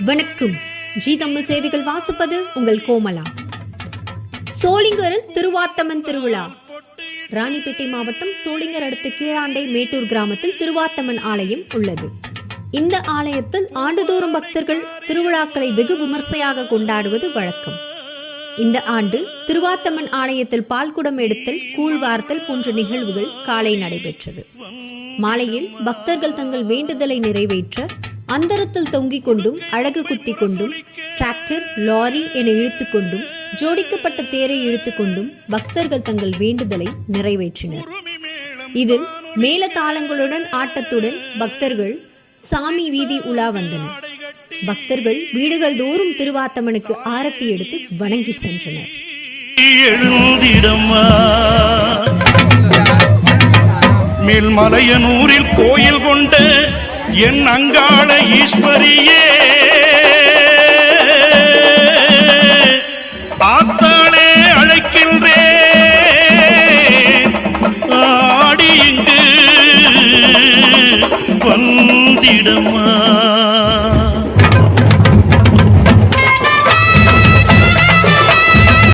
வணக்கம். ஜி தமிழ் செய்திகள் வாசிப்பது உங்கள் கோமலா. சோளிங்கரில் திருவாத்தம்மன் திருவிழா. ராணிப்பேட்டை மாவட்டம் சோளிங்கர் அடுத்த கீழாண்டை மேட்டூர் கிராமத்தில் திருவாத்தம்மன் ஆலயம் உள்ளது. இந்த ஆலயத்தில் ஆண்டுதோறும் பக்தர்கள் திருவிழாக்களை வெகு விமர்சையாக கொண்டாடுவது வழக்கம். இந்த ஆண்டு திருவாத்தம்மன் ஆலயத்தில் பால்குடம் எடுத்தல், கூழ்வார்த்தல் போன்ற நிகழ்வுகள் காலை நடைபெற்றது. மாலையில் பக்தர்கள் தங்கள் வேண்டுதலை நிறைவேற்ற அந்தரத்தில் தொங்கிக் கொண்டும் அழகு குத்தி கொண்டும் டிராக்டர், லாரி என இழுத்துக்கொண்டும் ஜோடிக்கப்பட்ட தேரை இழுத்துக்கொண்டும் பக்தர்கள் தங்கள் வேண்டுதலை நிறைவேற்றினர். இதில் மேல தாளங்களுடன் ஆட்டத்துடன் பக்தர்கள் சாமி வீதி உலா வந்தனர். பக்தர்கள் வீடுகள் தோறும் திருவாத்தம்மனுக்கு ஆரத்தி எடுத்து வணங்கி சென்றனர். மேல்மலையனூரில் கோயில் கொண்ட என் அங்காள ஈஸ்வரியே, ஆத்தாளே அழைக்கின்றே ஆடி இங்கு வந்திடமா.